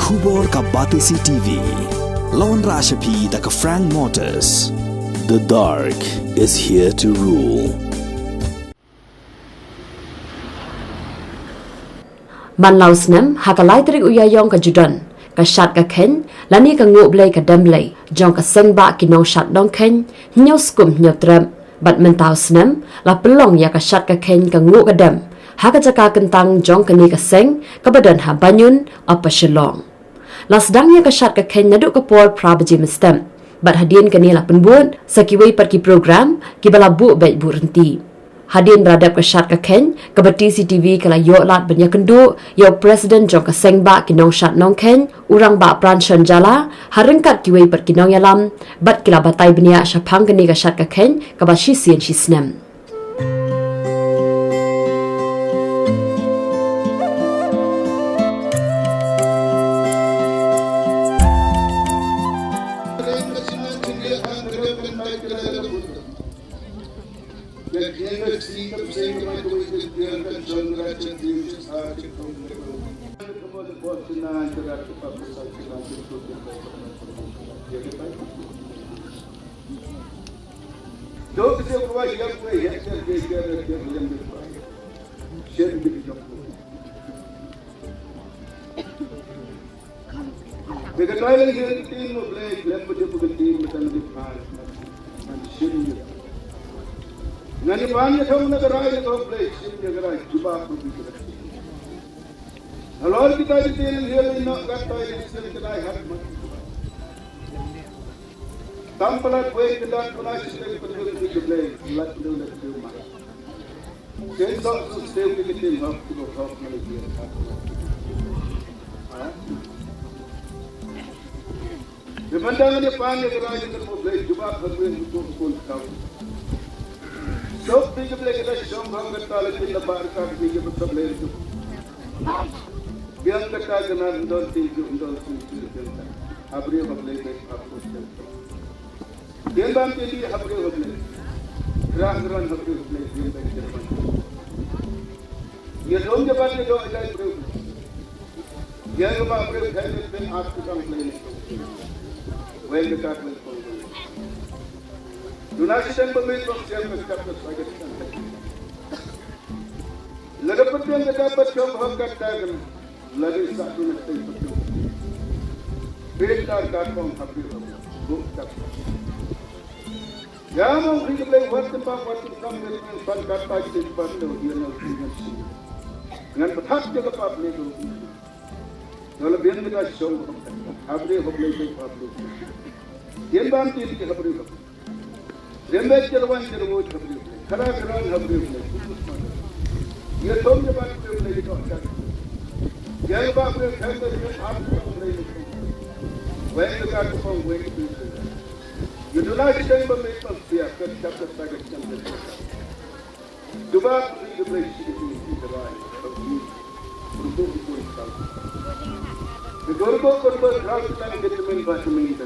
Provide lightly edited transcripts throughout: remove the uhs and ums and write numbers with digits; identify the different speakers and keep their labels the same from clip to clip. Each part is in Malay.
Speaker 1: Khubor ka Batisi TV. Lawan Rashapi da ka Frank Motors. The dark is here to rule.
Speaker 2: Man lausnem hakalai trik uyayong ka judan. Ka shat ka ken lani ka nguk blay ka demlay jong ka seng ba kinong shat dong ken nyaw skum nyaw trem bat mentau snem la pelong ya ka shat ka ken ka nguk ka dem haka jaka kentang jong ka ni ka seng ka badan ha banyun apa shelong la sedang ya ka shat ka ken naduk ka pol prabaji mestem bat hadin ka ni la penbuat sakiwai per ki program ki bala bu baik bu renti. Hadin beradab ke syat ke ken, ke Batisi TV kala yok lat banyak kenduk, yok Presiden jong ke seng ba kinong syat nong ken, urang ba pran syon jala, harengkat kiwai per kinong yalam, bat kila batai beniak syapang keni ke syat ke ken, ke bashi sien shisnem.
Speaker 3: Nani banyak orang nak raya tu play, siapa yang raya, cuba aku bikin. Kalau kita di sini dia nak kata ini sini kita lihat mat. Tampalat boleh kita pernah sistem penduduk di play, lat dulu di rumah. Kendok sistem kita ni hak tu hak Malaysia. Dipandang ni panggil raya tu play, cuba aku untuk kau. Sok tiga belas kita sombong kita lagi lebar kaki tiga belas itu. Biang kita kenal don tiga kita. Abri belas aku sedang. Dia bantu dia abri belas. Gerak-gerak abri belas dia bantu. Dia dong jabat dia dong jadi abri. Dia lupa abri belas ben aku kan belas. Well kita belas. Dunasi dan pemerintah yang berkata sebagai standar. Lepas yang dapat kembang katakan, lagi satu nanti betul. Berikan kantong habis bukti. Jangan beri lewat tempat sambil dengan kata di depan dia nak dengan sini. Dengan berhak jaga publik itu. Kalau biar kita sombong, habis habis habis. Dia bantu dia habis. Rembat jalan jalan habis. Kerana habis. Ia tom jabat habis itu kan. Jangan habis kerana dia habis. When the car to phone when you do not stand by me from fear, cut chapter second chapter. Do not read the place in the line of you. The Gorgo could be crowded and get the main by the main.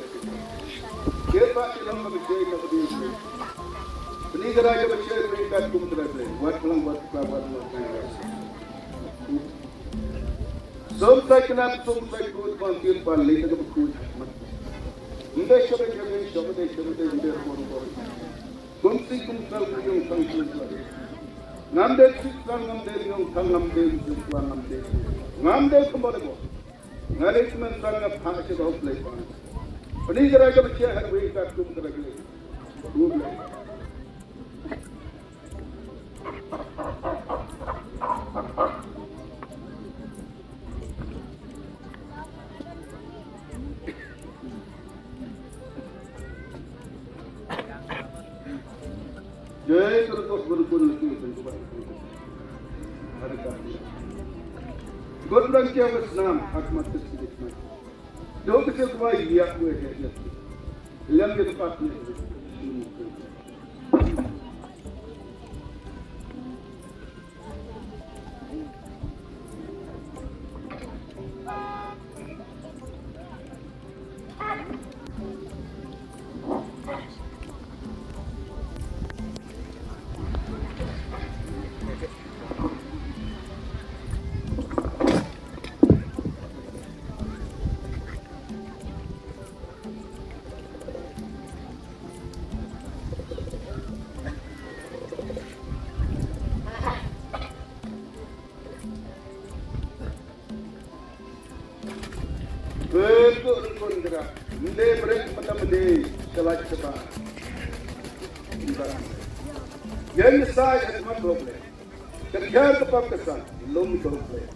Speaker 3: Get back to the chain of the evening. Please arrive at the chair bring that to the play. What long was some second up, some second good one, feel for later of good. Hindi siya rin gawin siya, hindi siya rin gawin siya. Kunti kung saan yung tangkil siya. Ngamdel siklan, ngamdel yung tang, ngamdel yung kwan, ngamdel. Ngamdel kembali mo. Ngalit man saan nga pakasya ka uplay pa. Panigara ka ba siya, harway ka, kum karagay. Uplay. Jai terus berkumpul lagi dengan hari kami. Godran kia Islam hikmat sedikit. Dua kisah kuai dia kuai dia. Liam ke tempat ni. rukun gerak. Mende berek pada mende telah cepat. Yang saya cuma boleh. Kerja tepat kesan, belum boleh.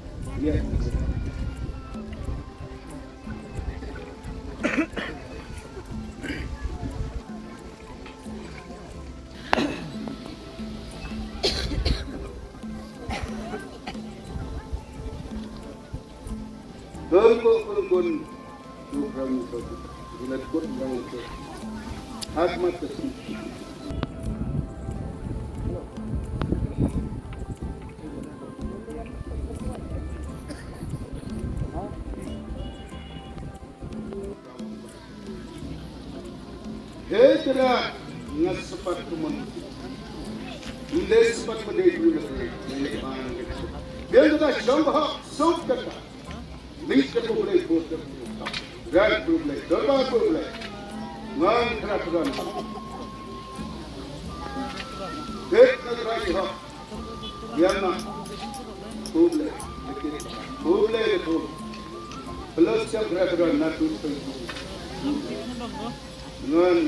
Speaker 3: Ya. Berkon program itu, bila program itu, asmat kesan. Hera ngas sepat kuman, inde sepat bedai dulu ni mana gitu. Dia kita jambah sok kata, nis kita boleh buat kita, gan boleh, dorba boleh, ngan kerajaan. Hek negara ini, yang mana boleh, boleh itu, plus yang kerajaan natur itu. Ngan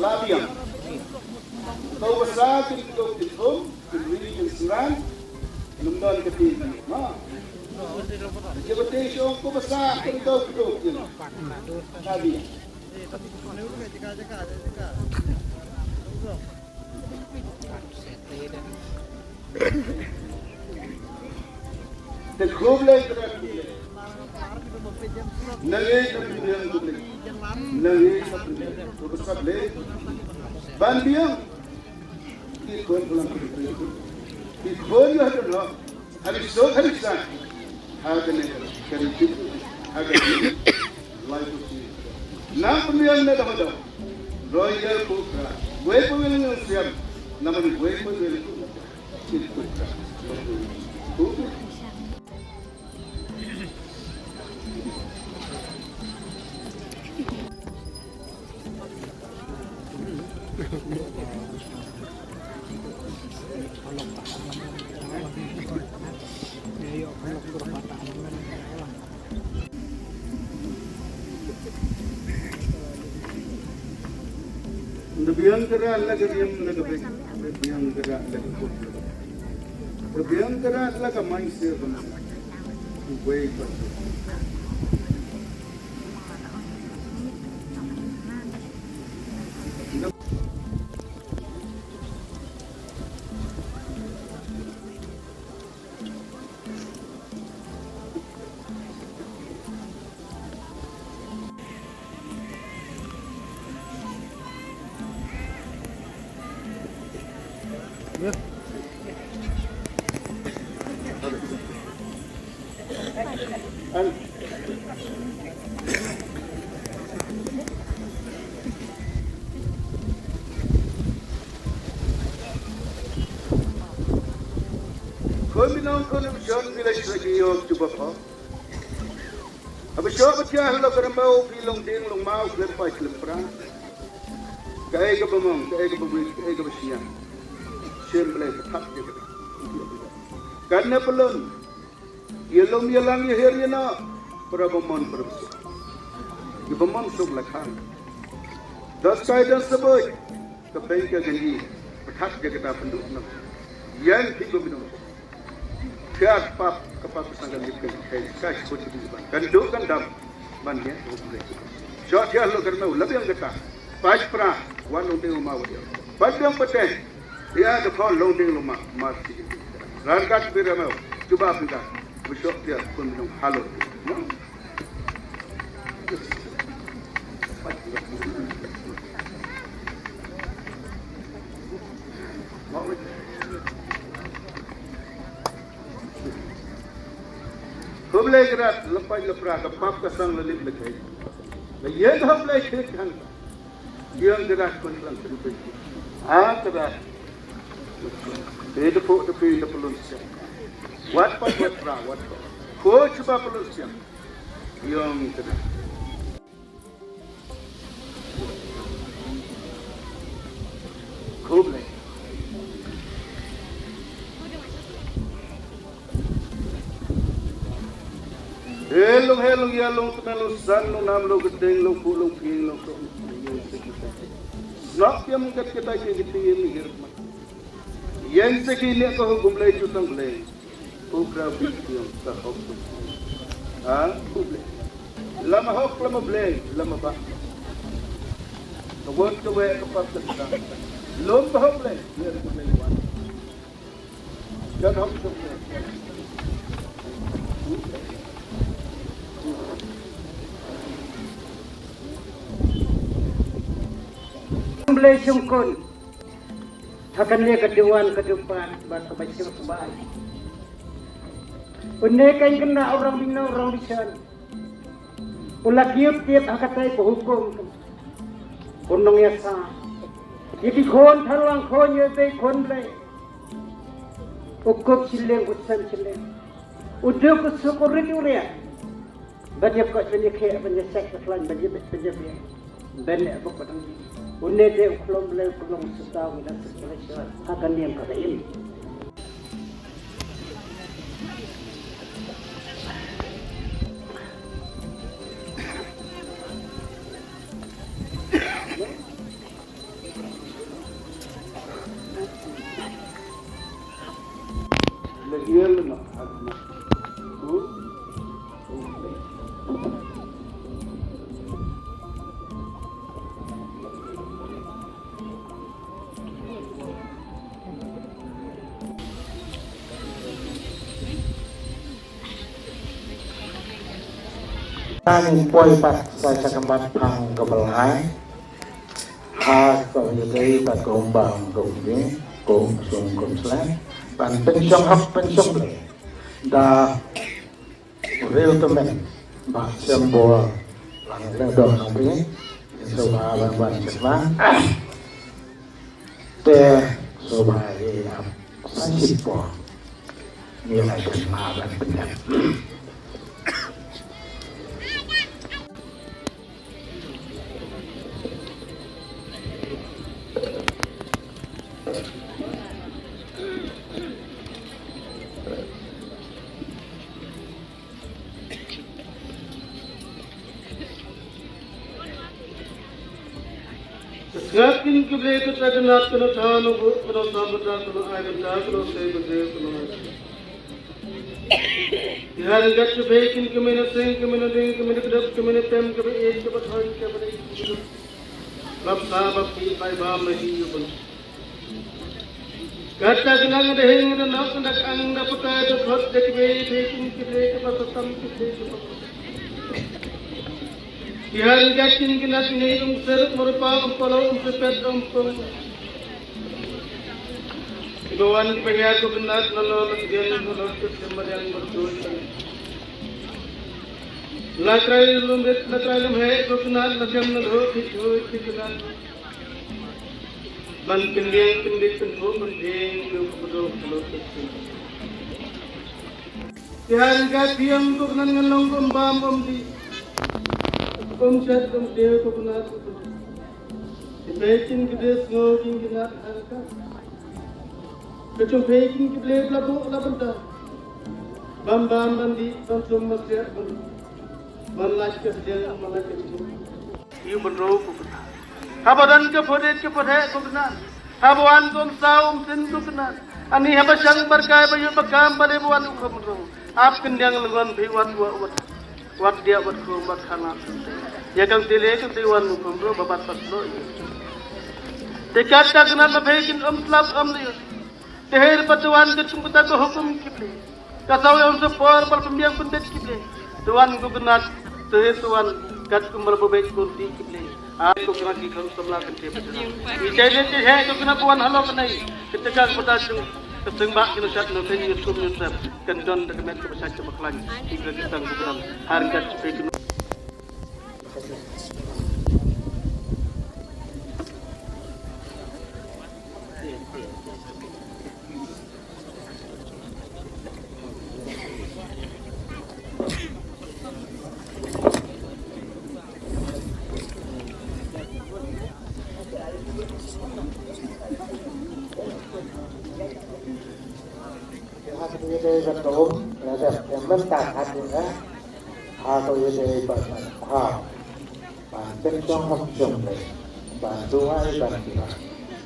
Speaker 3: Labian kau besar kita hitung beri keseran lembaga ketiga ma jadi show kau besar kita hitung Labian the problem Nangis kemudian tulis, nangis kemudian terus kembali, bandiang, ikut pulang ke itu, ikut juga tu, hari sok hari san, ada ni, kerja, ada ni, life itu, nama kemudian ni dah ada, Royal Cobra, gue pun yang siap, nama ni gue pun yang itu, Kebiang keras lagi diam lagi baik, kebiang keras lagi kuat, kebiang keras lagi main siapa, baik betul. Kau minum kau ni John bila lagi yo cuba apa? Abis yo macam lo kerambau pilong ding long mau lepas lemperang. Kaya ke pemang, kaya ke pembeli, kaya ke besian. Sian belai tetap je. Karena pelon, yelom yelang yehir yena perabamon perbesar. Ibamon sok lakhan. Das kaya dan sebut kebaik janji tetap je kita penduk nam. Yang tiga minum. Siap pap kepak sangat lipkan. Saya sebut itu ban. Kan duk kan dam bannya. Shot dia lo kerana lebih yang kita. Pas pra wan lonting rumah dia. Pas yang petang dia ada kau lonting rumah mati. Rangkat beramau cuba kita. Besok dia pun minum halus. Boleh gerak lepas lepra kepap kesang lelit lekai. Yang boleh kekang. Yang gerak pelan terus. Gerak. Itu pun itu pelun siap. Wat pra wat. Kau cuba pelun siap. Yang gerak. ya lo kena lo san lo nam lo gedeng lo pu lo king lo ko. Nak yang kita kita ini hirma. Yang sekini ko gumlay jutang gulay. Ukra bikyong sa hok. Gumlay. Lama hok lama blay lama ba. Kawat kawat kapat kita. Lom ba hok blay. Biar gumlay wan. Jangan hok gumlay.
Speaker 4: Boleh sungkun, akan dia kedewan ke depan, baca baca sebaik. Unekan kena orang bina orang bisan. Ulah kiut tiap hakatai hukum. Kunong ya sah. Jadi kon thalang kon ye be kon le. Ukop sileng utsan sileng. Udah kesyukurin uria. Banyak kau banyak kaya banyak seks kelan banyak banyak. Banyak apa patang. Unne de uklom le uklom setahun dan seterusnya akan yang kata ini.
Speaker 3: Legial nak.
Speaker 5: Tang poi pat sa sakambat pang kabelai ha ko yei ta kombang gombe kom sung kom slan pan pensyong hap pensyong le da real temen ba sembo lang le do nang pi so ba ban ban chetlang te so ba ye ap sa sipo ni lai kan ma ban penyak.
Speaker 3: Gakin kible ko taganat ko na thano ko no sabata ko ay ganda ko say bade ko no. Yar gat bekin ke mena sing ke mena ding ke mena grab ke mena tem ke ek ke bathan ke bade. Lab sabab ki pai ba mahi yubun. Gata gnang de hing na nak nak ang na pata de thot de ke bekin kible ke batam kible ke. Yar gatin ke nas ni ser merupa polo sepet pung. Ibawan pengyar ko benar nolo dian nolo sembahyang berdoa. Latrai lum hai ko benar nasam nolo ki benar. Man pindiang pindik penho mending ko berdoa nolo. Yar gatiam ko benar ngalong ko bam di. Komsat kom dew ko benar. Sebaiknya kita ngomongin kita harga. Kecung baking kita labu labenda. Bam bandi bam masih bam lagi kerja malah kerja. Iu berdoa ko benar. Habadan ke pode ko benar. Habuan kom saum sin ko benar. Ani habasang berkay bayu bakam bale buan ko berdoa. Ap kendang lengan biwat wat dia buat kumbat kana. Ya kang tile kang tiwan kumbro babat paslo. Dekat tak kenal bahagian slap liu. Tehir patuan ke cumputa ko hukum kible. Kasau yang sepor pal pembiang pendet kible. Tuan ko kenal tehir tuan kat kumbal baik kunti kible. Aku kena ki kalau sebelah kente betul. Ijai je hai ko kena puan halo kenai. Ketika pata keseng bak kena sat no kan YouTube nyusap kan don dekat ke besar ke baklan. Tiga kita kuberam harga sepeda.
Speaker 5: Betul, ada yang mentah hadirnya. Ako yun ba ha panten chong hok chong le bantu ai bantu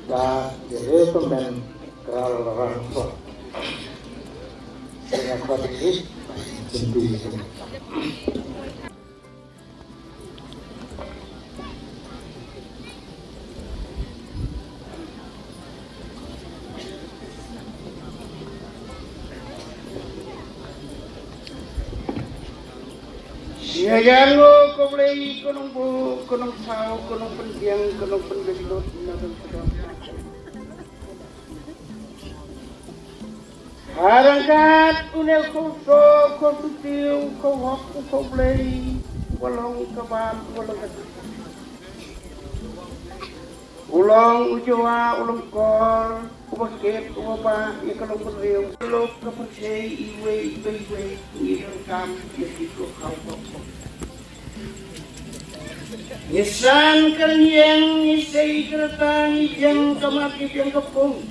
Speaker 5: da itu men kral rang so dengan kondisi sendiri.
Speaker 3: Siayango ko blay kunong bu kunong tao kunong pendiang kunong pendelot nadan sedang. Harangkat unel ko so ko tutiu ko hok ko blay walong kaban walong kat. Ulong ujawa ulong kor ubaket ubaba ikalong penriu ulok kapercay iwe irang kam yasiko kau. Nisan kanyang isay keratang ijang kamakip yang kepung.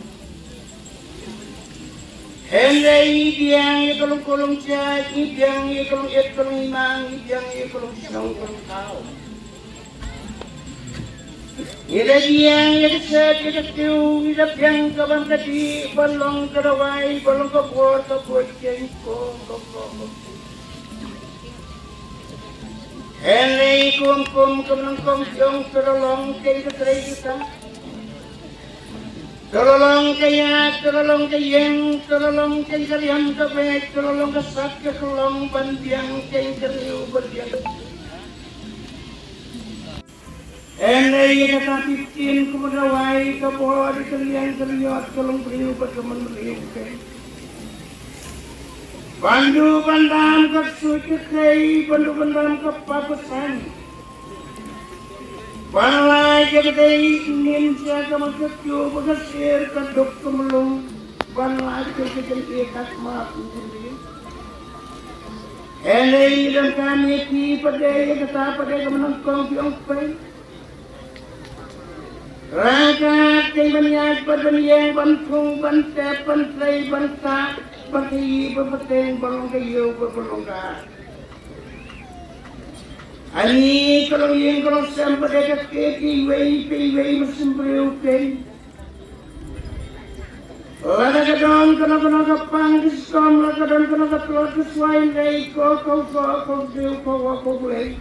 Speaker 3: Henday ijang ikalong-kulong siya, ijang ikalong imang, ijang ikalong sinong tao. Ida ijang ikasat ikatiw, idapyang kabangkati, balong karaway, balong kapor, kapor, kong. Henry kum kemenang siong terolong kay katray kita. Terolong kaya, terolong kayeng, terolong kay karyam kabek, terolong kasat kakulong bandiang kay kariw bandiang. Henry kata 15 kumadaway kapo di karyang karyot kalong beriw pagkaman beriw kay. Bandu bandam ke kay, bandu bandam ke pakusan. Balai jagdai ninja ke makakyu bagasir kaduk kemelung. Balai jagdai ikat maafin. Elai dan kami ki padai kata padai kemenangkong piong pay. Rakat kay banyak badanyang bantung bantep bantray bantak. Bagi berpeteng balong kayu berbalong ka. Ani kalau yang kalau sampai dekat ke wei mesin beriukan. Lada kadang kena kapang disom, lada kadang kena keluar kesuai dari kau boleh.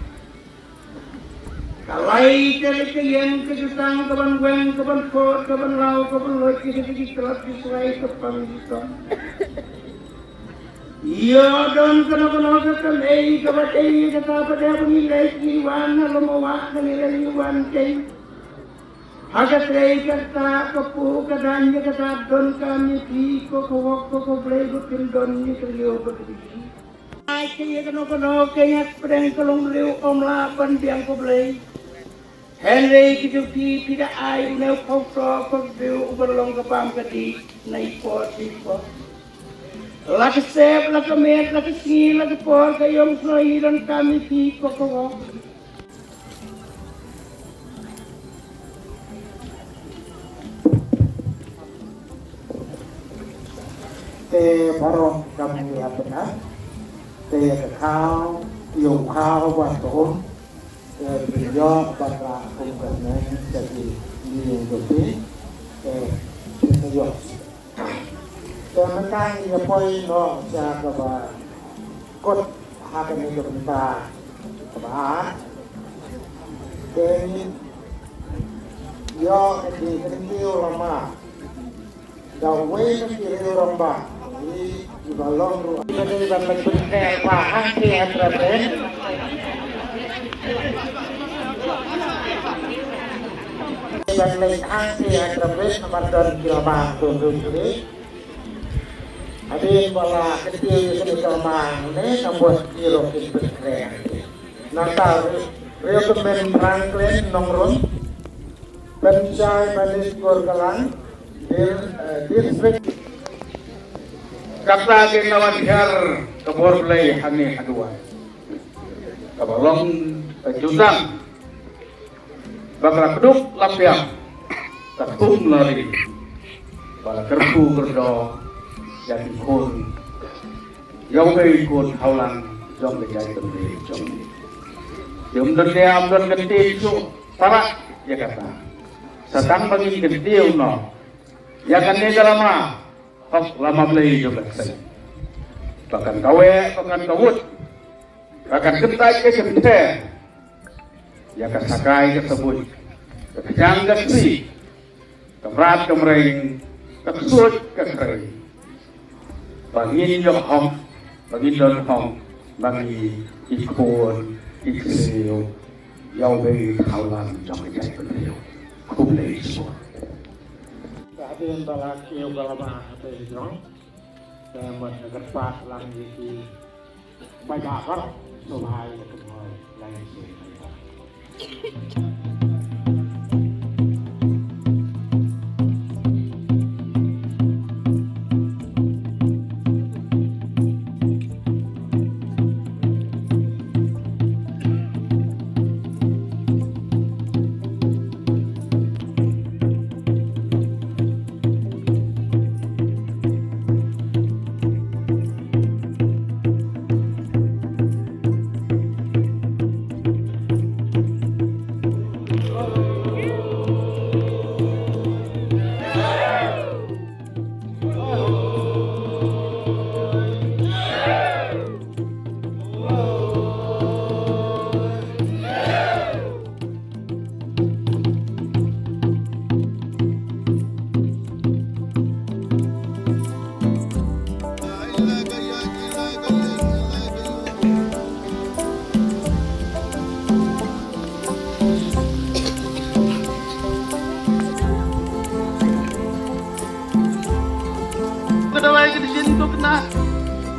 Speaker 3: Kalai dari yang kejutang kaban weng kaban kot kaban lau kaban loi kita keluar kesuai kapang disom. Iya dan kena kekalai kabatay kata pada penilai kiwan lumawa penilai kiwan kay hagat ray kata kapu kadanya kata don kami ki ko blay gutin don ni kaliyo berdiri ay kaya kano kaya pedang kalong riu omlapan biang ko blay Henry kidupi pida ay unaw kau riu uberlong kapam kati naipot. Laki sep, laki met, laki si, laki por, kayong selahiran kami di kokok.
Speaker 5: Te barong kami benar, te kau, yung kau baton, te beliau pada kumpulan jadi ini lebih, te yo. Tentang ia poin no siapa bah kot hakan itu kita bah dan yo di kentiu lama dah wei kentiu lama di balong ru jadi balong berkait pahang ke atrapen balong angke atrapen nomor dan kilomang tunjuk Adi bala kecil kini kelmang ni nambuat kilo kini keren. Natal Rio Kemen Franklin Nongron Pencai Manis Gorgalan Distrik Kata Kinawan Her Kebor Belai Hani Hadua Kabalong Jutang Bakal Keduk Lapiak Ketum Lari Bala Kerbu Gerdo Jadi kun yang beri kun haulang jong ke jai tengri jong ni. Jumlah dia ambil gede itu para ya kata. Sedang bagi gede uno. Ya kan ni lama, hok lama beli juga sen. Bahkan kawe, bahkan kawut, bahkan kentai ke kente. Ya kan sakai kesebut, kejang kesri, kemerat kemering, kesut kekering. Bagi yo hok, bagi don hok, bagi ikon, ikriu, yau bagi halan jangan jadi beliau, kumlei semua.
Speaker 6: Hadirin balaki ugalama atau hijrong dan berkepat lagi di banyak orang subhai ketemu lain sih.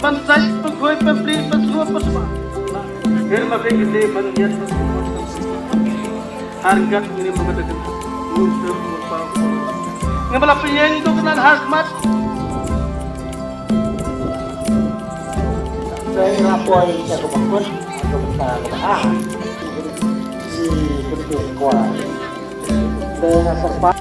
Speaker 3: Pansai pegawai pembeli pesuruh pesma. Herma gede bagian pesma. Harga ini mengatakan musuh musuh. Ngapala penyeng itu kenal hasmat.
Speaker 6: Saya lapor saya kebakun atau kita kebah. Si gede kuat. Dengan serpat.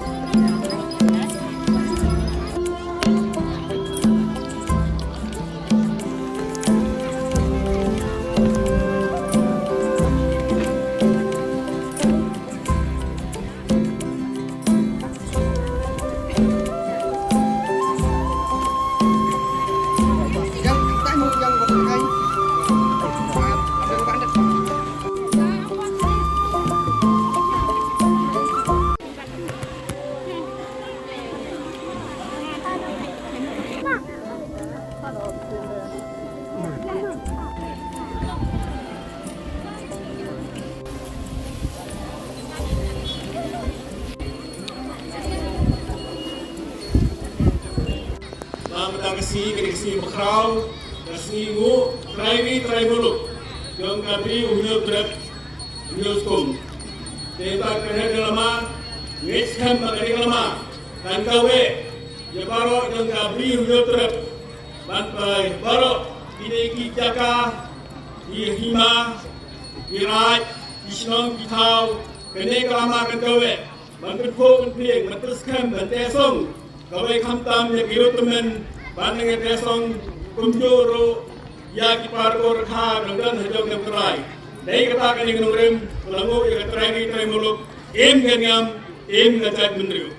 Speaker 7: Kasi bakraw, kasi ngu, try muluk, yang kabri unyok trap, unyok skum. Tebak kerja lama, next time bakal lama, dan kawe, ya baro yang kabri unyok trap, bantai baro, ini jaka, di hima, di raj, di senong, di tau, kene kelama kan kawe, bantu kau kan pieng, bantuskan, bantai song, kawe kamtam ya kiro temen. Banding desong kumjuro ya kiparko rekha dengan hajong yang terai. Dari kata kini kenurem pelangu yang terai muluk im kenyam im ngajak mendriu.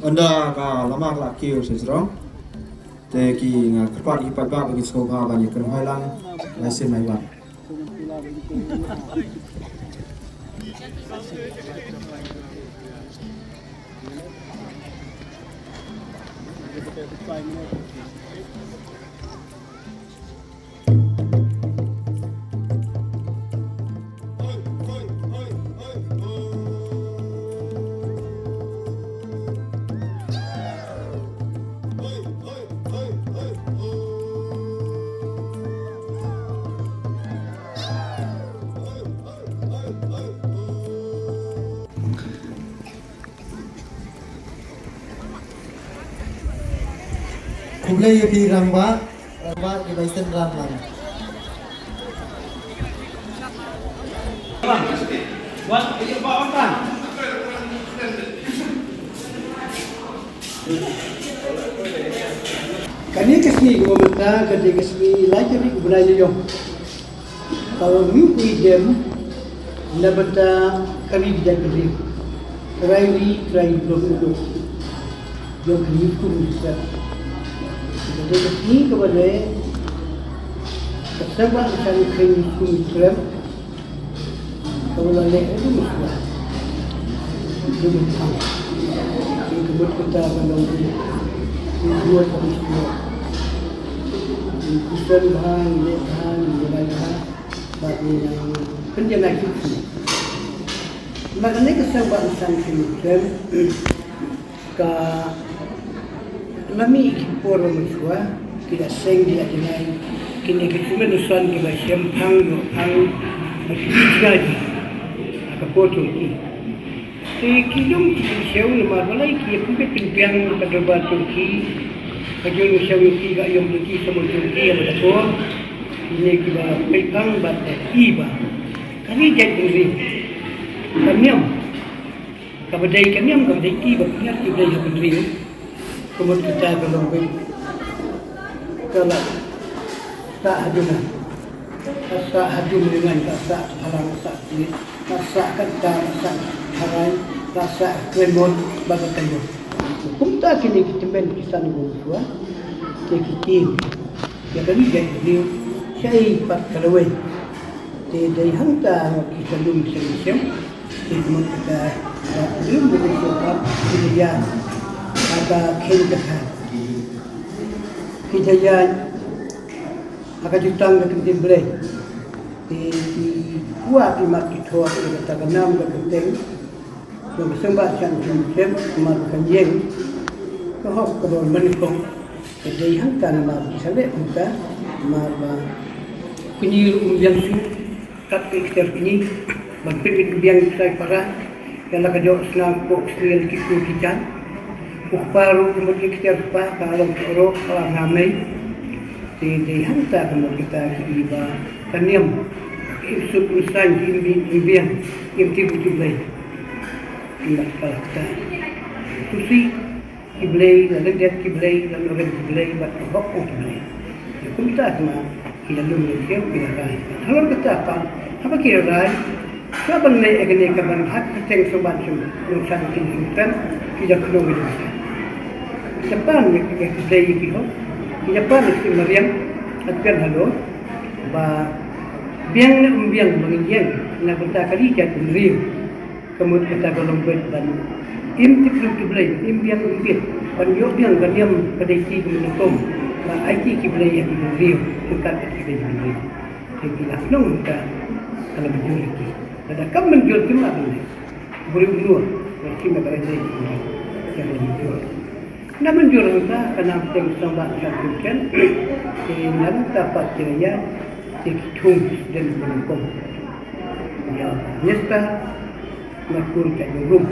Speaker 8: Anda ka lama la kiu sejrong te ki nga kerpat ipat ba bagi skoba bagi kerhailan laisen mai ba
Speaker 9: Kublai di Ramba di Baisen Ramlan.
Speaker 4: Buat apa orang? Kani kesini gomenta kerja kesini lagi ni gubernur jom. Kalau minggu jam dapat kami dijadi try dulu. Jom minggu bisa. Jadi kesini kepada sebab kami kini Islam. Kalau lelaki itu mesti dulu tahu. Kemudian kita menunggu dua peristiwa. Kusen bahan, bagi yang penjaga kita. Maknanya kesempatan kita ke kami orang Muslim tidak seng tidak jenai. Kini kita menusan kita sempang berjaji. Kapotong ki. Kilong siyaw na mabalay ki pupit pinpiang kadabatan ki. Kajong siyaw ki ga yung ki sa mutong ki ang matato. Ini kiba paypang bat iba. Kani jad uri. Kanyam. Kabadai ki ba kiat kibay sa pagriyo. Kumot kita kalong kala tak haduna. Rasa hajum dengan rasa halang rasa ini, rasa kata rasa harai, rasa kremon bagai kayu. Kumta kini kita men kisan gua, kita ya kami jadi saya pat kalawai. Jadi hanta kita lum selisem, kita lum betul kita ada kenyataan. Kita akan jutang ke penting boleh di kuat di mak itu kita takkan nam ke penting yang sempat jangan jem makan jem kehok kedua menikung jadi hantar mak misalnya kita mak penyir yang su kat ekster ini berpikir yang saya parah yang nak jauh senang kok sendiri kita paru kemudian kita apa kalau orang kalau ramai di hantar kemudian kita iba kaniam isuk usan imbian imti bujublai tidak kita susi kiblai lalu dia kiblai lalu orang kiblai buat hok kiblai kita sama kita dulu siap kita rai kalau kita apa kira rai siapa nih agen kaban hak ceng sobat nusan kinsutan kita keluar dari Jepang kita kiblai itu Jepang itu Maryam atkan halo ba biang mengiang na berta kali jat rim kemudian kita belum dan im tiklu kiblai im biang pan yo biang gadiam padai menukum ba aiki kiblai yang rim kita kiblai jadi lah nong kita kalau menjual ki ada kam menjual cuma ini beri dua mesti berada di yang menjual. Namun jurang karena penting sambat sahaja, namun dapat kiranya dihitung dan menunggu. Ya, nyata nakun kajurung,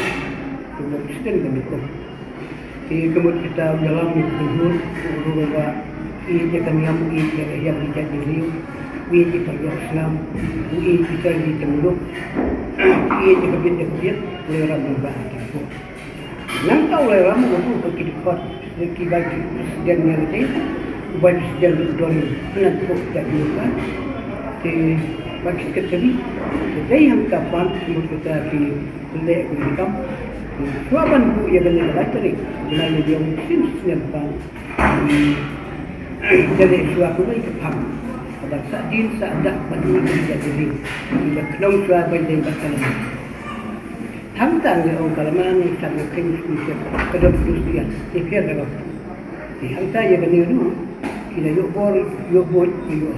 Speaker 4: kemudian menunggu. Kemudian kita dalam menunggu, bahwa ini kami yang dijadi diri, ini kita Islam, ini kita ditunggu, ini kita oleh orang berbahasa. Nang tahu lah ramu itu bagi dekat bagi presiden yang itu bagi presiden doni nanti jadi apa di bagi sekali jadi yang kapan kita di lek berikam suapan bu ya benar lagi melalui dia mungkin siapa jadi suatu lagi kepam pada saat ini ada bagi jadi tidak kenal suatu yang berkaitan Hamtan di orang kalaman tak mungkin bisa kedap dia fikir dah. Di hamtan yang kena dulu kita yuk bor yuk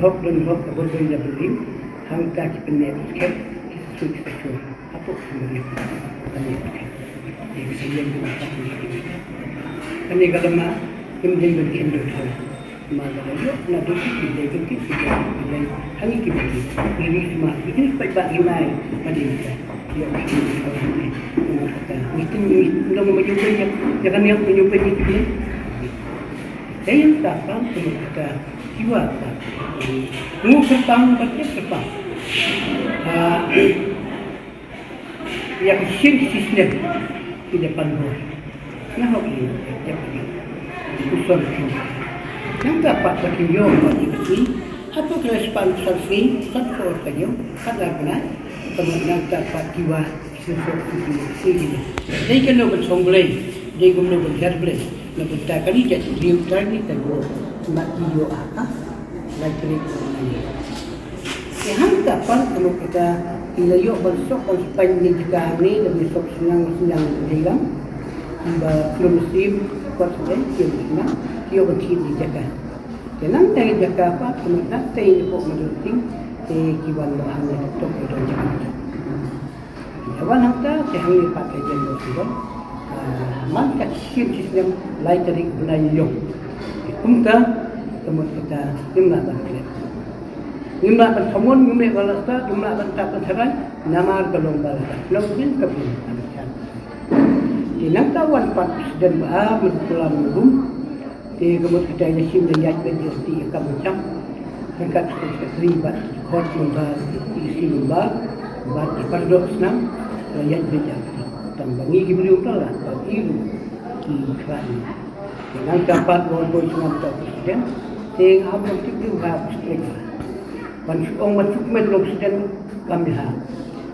Speaker 4: hok dan hok berbeza berbeza hamtan kita penyakit suci seksual apa sebenarnya penyakit yang saya kan ini kalau mah kemudian berkirim doa maka yuk nanti kita hanya kita ini semua ini baik gimana pada kita ya mesti belum menyukai jangan yang menyukai itu Saya datang ke jiwa mu kertang baca kertang yang sistem di depan bos nah ini usul yang dapat berkiyo bagi atau kerespan selfie satu kerja kada benar kemudian dapat jiwa sesuatu ini dia kena bersongblay dia kena berjarblay na punta kali jadi dia tadi tahu nak video apa lagi ni yang dapat kalau kita ilayo besok panjang juga ni lebih sok senang dalam belum musim kuat saja senang dia berkit dijaga jangan dari jaga apa kemudian saya pun menenting kiwan bahan yang tok itu jaga kawan kita sehari pakai jendol itu man kat sistem lain dari belayong kita kemudian kita jumlah bangkit jumlah bertemun jumlah balasta jumlah bertapan serai nama belum balasta belum kepin akan di nangtawan pat dan berpulang belum di kemudian kita ini sim dan yat berjesti akan macam dekat terlibat kot lumbar isi lumbar di pardok senam yat berjesti tambangi diberi utalah bagi di kerana dengan dapat walaupun cuma presiden sehingga apa itu harus mereka orang masuk melok presiden kami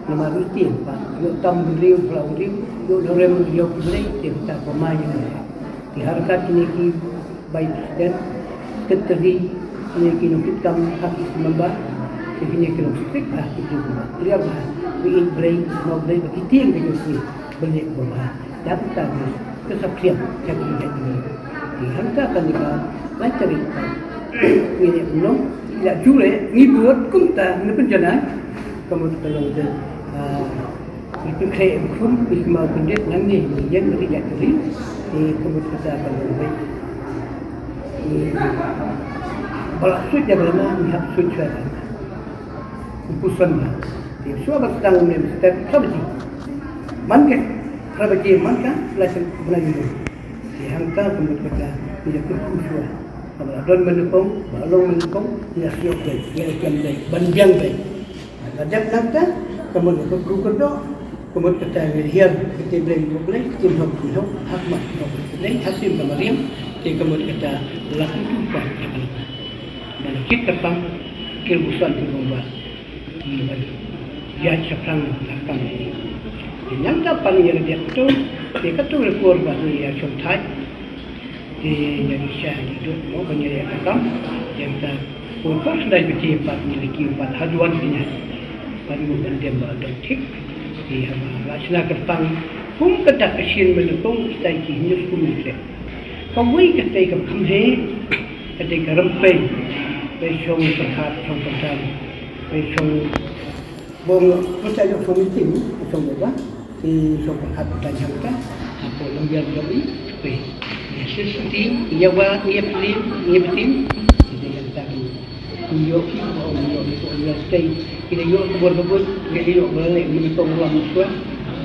Speaker 4: nama rutin pak yuk tam beliau pulau yuk dorem beliau beli kita pemain di harkat ini ki baik presiden keteri ini ki nukit kami hak membah ini ki nukit itu beliau bikin beli mau beli bagi tim begitu beli bola dapat tahu kesaksian jadi dihantarkan kita lagi ini belum tidak jule ni buat kunta ni penjana kemudian kalau itu kayak pun mau pendek nanti yang tidak jadi kemudian kita akan lebih kalau sudah benar lihat sudah upusan semua bertanggung jawab setiap sabji manke rabaji manka lasan benayu dihantar kemudian kita tidak berkuasa kalau don menukung balong menukung tidak siap baik dia akan baik banjang baik ada nanti kemudian berkuasa kemudian kita lihat kita boleh kita hak mak boleh hasil kemarin kemudian kita lakukan dan kita tentang kebusan berubah ya sekarang akan yang dapat yang dia itu rekor baru ya contoh di Indonesia itu mau menjadi akan yang tak untuk sudah bercepat memiliki 4 haduan ini baru dia berdetik di hasil kertang pun kedak kesin menukung kita ini sekolah kawai ketika kami ketika rempai besok berkat trong pertama besok bom kita yang meeting besok berapa di berkat dan jangka apa lembaga kami sistem Jawa ia betim jadi yang tadi yo itu stay kita yo kebun kita yo balik menitong ulang musuh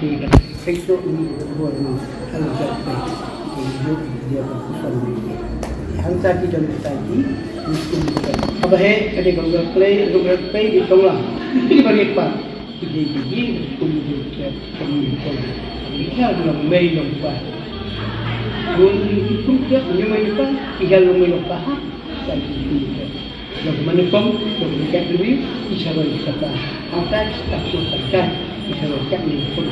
Speaker 4: di Facebook ini kebun kalau jadi yo dia berpesan yang tadi dan tadi apa ada gambar play di sekolah ini bagi apa jadi kemudian kita dalam mail lupa itu dia menyemai lupa tinggal lupa dan itu dan menepung dan lebih isyarat kata apa status terkait isyarat kami pun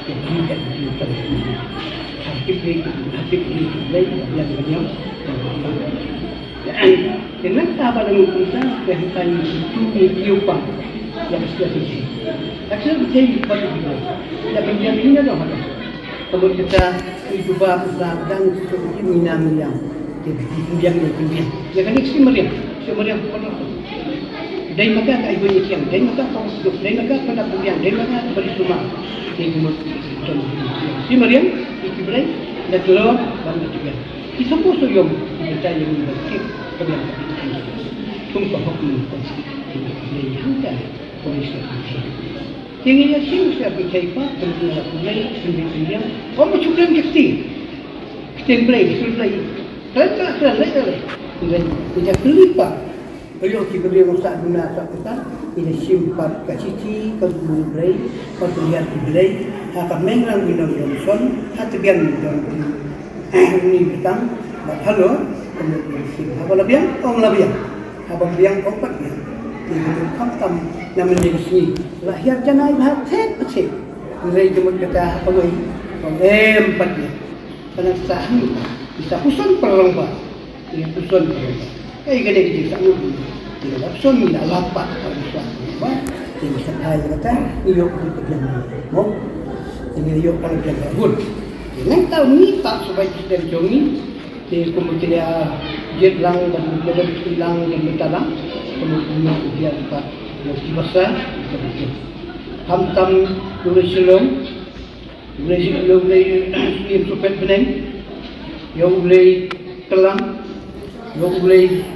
Speaker 4: yang tidak dilakukan hati yang banyak dengan sahabat dengan kita kehidupan itu diupah yang sudah terjadi. Akhirnya terjadi pada kita. Yang penting ini adalah kemudian kita cuba dan seperti minam yang kemudian. Ya kan ini semeriam dari maka tak ibu yang dari maka kau hidup dari maka pada kemudian dari maka berisuma semeriam itu berai dan keluar banyak juga. Kita pun yang kita yang berkit kemudian tumpah hukum ini hantar polis itu. Yang ini sih saya bercakap kemudian mulai kemudian orang cukup kecil, kita mulai Kereta lagi. Dia kelipat. Kalau kita beli masak guna tak kita, ini simpan kat cici, kat bulu berai, kat lihat berai, akan mengang minum Johnson, hati biar minum ini petang, halo, kemudian sim. Apa lebih? Orang lebih. Apa biang opat dia. Dia kam namanya sini. Lahir janai bahat pecik. Mulai jemut kata apa lagi? Empat dia. Karena sahih. Bisa usun perlomba, ini usun perlomba. Gede kita sanggup, tidak usun tidak lapat kalau suatu, ini bisa kaya kata, iyok itu kerjaan mau, ini iyok kalau kerjaan bagus. Jangan tahu ni tak supaya kita dijongi, kemudian dia jetlang dan kemudian hilang dan bertalang, kemudian dia dapat lebih besar, kemudian ham tulis selong dari supet beneng. Yang boleh telang, yang boleh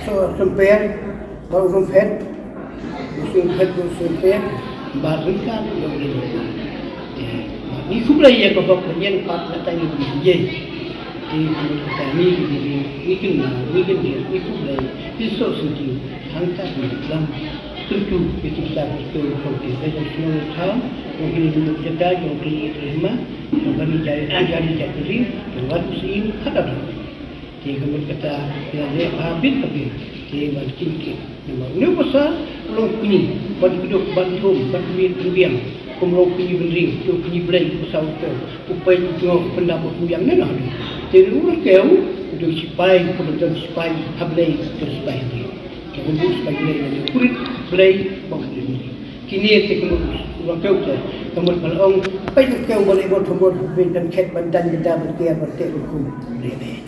Speaker 4: sempet, baru sempet, barikan yang boleh. Ini semua yang kau punya part data yang boleh. Kami ini semua ini sosial, hantar dalam tentu kita betul kita semua tahu. Mungkin dulu kita mungkin terima, mungkin jadi jadi, tuan muslim ada. Jika mereka tidak habis tapi jika mungkin, ni pasal belum punya, bagi hidup bagi home, bagi biang, kumrok punya berdiri, tu punya belai pasal tu, upaya tengok pendapat biang ni lah. Jadi orang kau itu sipai, kemudian sipai hablai tersipai dia. Kemudian sipai belai, kulit belai bangkit. Kini kemudian orang kau tu, kemudian kalau orang pergi kau boleh buat semua dan ket bandan kita bertiap hukum lebih.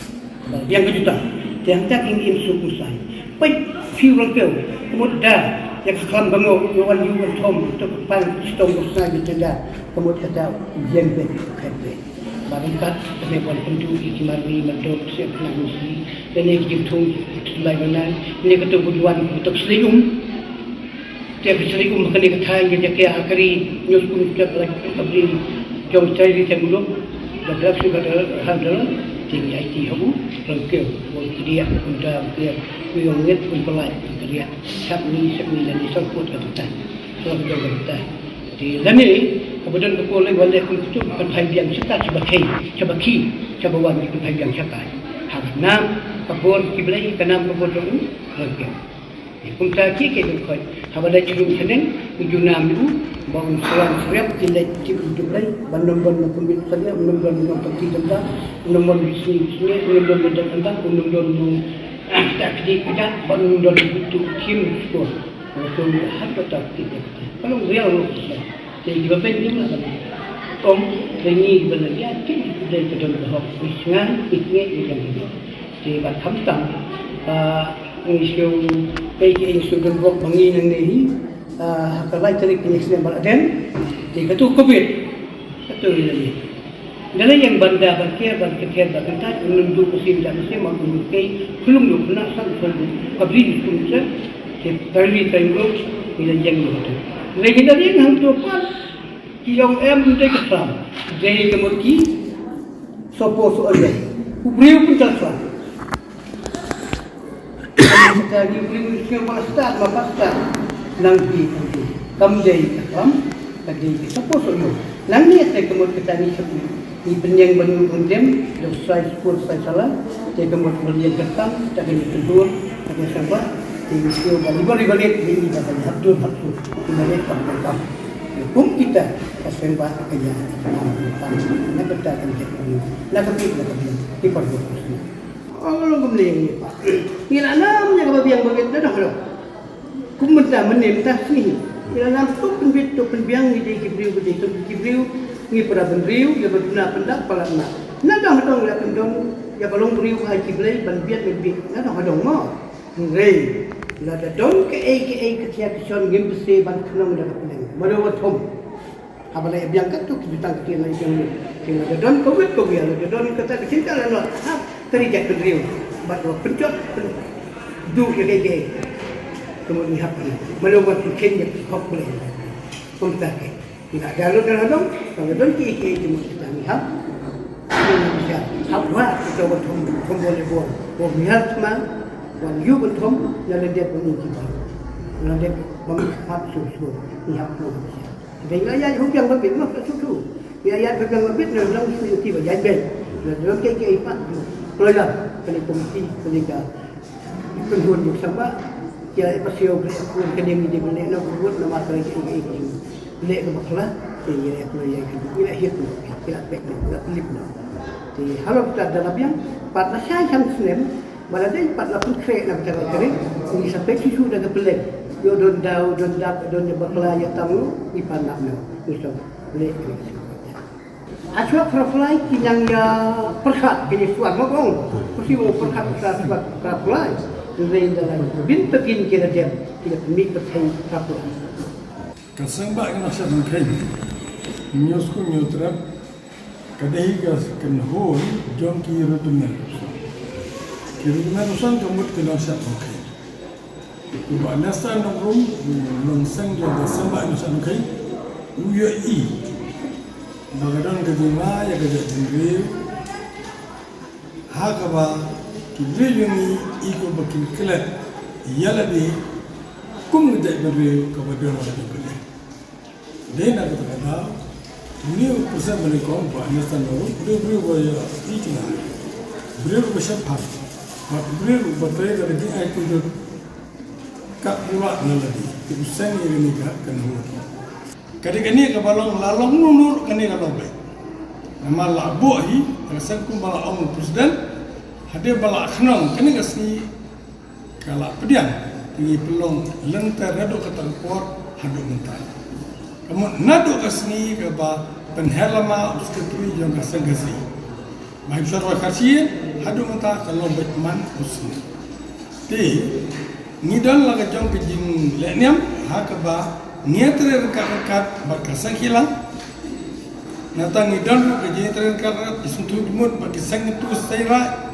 Speaker 4: Yang kedua, yang tak ingin suku saya, pergi few orang kau, kemudian dah yang kelam bangau, orang yuan tom, tu pan stong besar kita dah, kemudian kata yang ket. Barikat kami buat penduduk ikimari medok siap nak mesti dan ini hitung sebagaimana ini ketubuhan untuk selingum. Tiap hari makan di kethang dia kaya akari nyus pun setiap lagi abdi jom cari dia belum dah sudah ada tinggi IT habu rangkau dia untuk dia kuyongit pun pelai dia sabni dan disebut kata so kata di lani kemudian kepolisian wala pun itu penhajian serta cabaki cabawan itu penhajian serta hakna kabur kiblai kana kabur dulu rangkau Kumta kiki koi, habada cilung seneng, ujunam itu, bangun selang seriap, tidak cipu jublai, bandung pembit saja, bandung peti tentang, bandung bisnis, bandung tentang, bandung tak di kerja, bandung itu kim skor, kalau harga tak tidak, kalau real rupiah, jadi kita pending lah, om, ini benar kim dari kedua belah, bisngan, yang ini, jadi berhamtam, isu isu genrok bangi nang ni kalai tarik penyelesaian baladen di ketu covid betul ini dalam yang banda berkir berkata menunjuk musim dan musim menunjukai belum pernah sampai kabin pun saja dari tengok ini yang itu lagi dari yang tuan yang dari kesam dari kemudian sopo soalnya beliau pun terasa kita diberi semua start mapasta nanti kamdei kam kadei support yo nanti kemudian kita ni sepi ni penyang banu undem do sai sport sai salah kemudian beliau datang tak ada tidur ada sabar di video balik ini dapat hadur kemudian kita hukum kita kesempatan kerja nak bertahan nak di perlu Allah kembali Pak. Kira namanya kebabiang begitu dah kalau. Kumenta menemtah sini. Kira nam tu penbiang ni kibriu ni pada benriu ya berguna pendak pala nak. Nadang dong ya pendong ya balong beriu hai kiblai banbiat benbi. Nadang dong mo. Rei. La da dong ke ketia kison ngim besi ban kenong dah peneng. Malawat hom. Habala biang kat tu kita kita lagi yang ada don covid ya ada don kata cinta lah terjadi beriu, baru pencet, dua kali kemudian hapus, melawan kenya hap boleh, komtak, tidak ada lalu kalau dong kiki cuma kita lihat, ini bisa học hóa cho bậc thông thông bồn bồn bồn miết mà còn yêu bậc thông là lên đẹp của mình chỉ bảo là đẹp bằng pháp sửa sửa đi học rồi thì cái ai không cần phải biết nó phải sửa thì ai phải cần biết là trong sự thì phải giải bền là nó cái phát rồi là cái này công ty cái này cả cái nguồn được sao ba cái phát siêu cái điểm gì cái nó cũng rất là mặt cái lệ nó bạc lá thì cái lại hiệp cái lại bẹt nó lip nó thì kalau kita ada labian pada saya jam Senin pada dia pada pun krek nak cara kering ini sampai susu dah kepelek yo don bakla ya tamu ipan nak no misal lek aswa profilai yang ya perkat kini suan mokong mesti mau perkat suat profilai dari dalam bin tekin kira dia tidak mik betai profilai
Speaker 10: kasang ba kena sabun kai nyosku nyotrap kadai gas kan hol jong kira dunia urusan kamu kena sabun kai ibu nasa nongrum longsang jaga samba urusan kai uya i nagadon kadima ya kada jingre hakaba kibrilumi iko bakin klat yalabi kum ngejak beri kepada orang kaya. Dia nak kata, ini pusat mereka buat nasi nongrum, beri boleh ikhlas, beri bersyapat, beri bertanya dari dia itu kak pula naladi, pusat ini kan kenal. Ketika ni kebalang lalang nunur kini kalau baik, nama labuhi, rasanya kum bala orang presiden, hadir bala khnong kini kasih kalau pediam. Ini pelong lentar nado ke tangkor haduk mental. Kamu nado ke sini ke ba penhelama uskepri yang kasang gasi. Baik sarwa kasih haduk mental kalau berman usni. Ti ngidon laga jong kejing lekniam hak ba niatre rekat-rekat berkasang hilang. Nata ngidon kejing rekat-rekat isuntu dimut bagi sang itu sayra.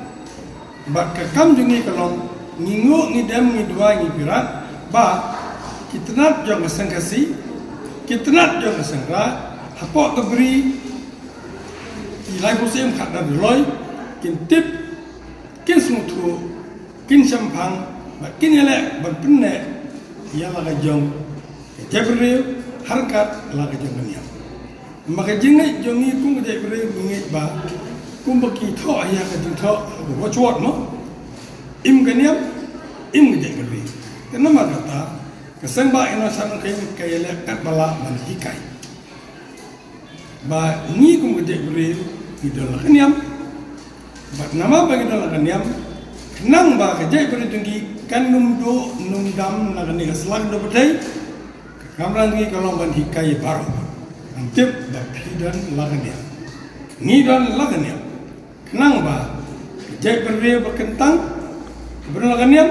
Speaker 10: Bakakam jungi kalau ngingu ngidam ngidua ngipirat ba kitnat jong sangkasi kitnat jong sangra hapok keberi ilai musim khadar loy kintip kin smutu kin sampang ba kin elek ba penne ya laga jong jebril harkat laga jong nia maka jingai jongi kung jebril ngi ba kum baki tho ya ka jing tho wo chot mo im ganiam im gede gede kenapa kata keseng ba inosan kai lekat bala man hikai ba ni kum gede gede idol ganiam ba nama ba idol ganiam nang ba gede gede tinggi kan numdo numdam nagani keselang do bedai kamran ni kalau man hikai baru antip ba pidan lagania ni dan lagania kenang ba gede gede berkentang kebetulan kaniam,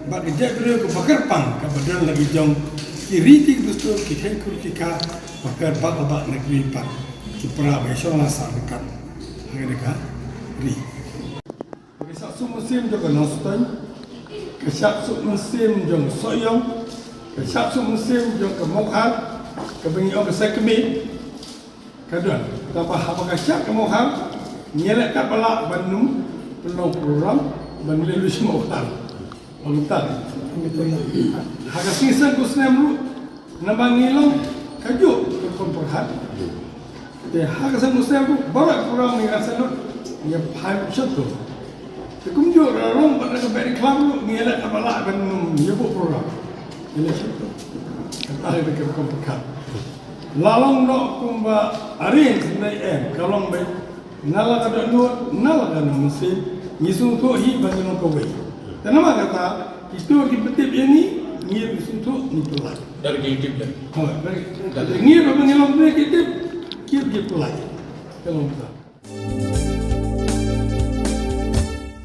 Speaker 10: bak kerja beliau ke bakar pang, kebetulan lagi jong kiriti gusto kita kurtika bakar bak negeri pak, kipra besok nasa dekat, mereka ri. Kesat su musim juga nostoi, kesat su musim jong soyong, kesat su musim jong kemokhar, kebengi orang sekemi, kedua, tambah apa kesat kemokhar, nyelek kat balak Bandung, penuh program. Bangladesh semua orang, orang tak. Harga sisa kusnem lu, nambah ngilong kajuk terkomporhat. Jadi harga sisa kusnem lu barak kurang ni rasa lu, dia paham satu. Kemudian orang pada kebiri kelam lu ngelak apalah dan nyebut program. Ini satu. Kata dia terkomporhat. Lalang nak kumba arin sebenarnya kalau baik nala kada lu nala kada mesti ngisung tu hi bagi nak kawai. Kenapa kata itu dipetip ini ngir ngisung tu ni pelai.
Speaker 7: Dari kitip dah.
Speaker 10: Dari ngir bagi nak kawai kitip, kir gitu lagi. Kalau kita.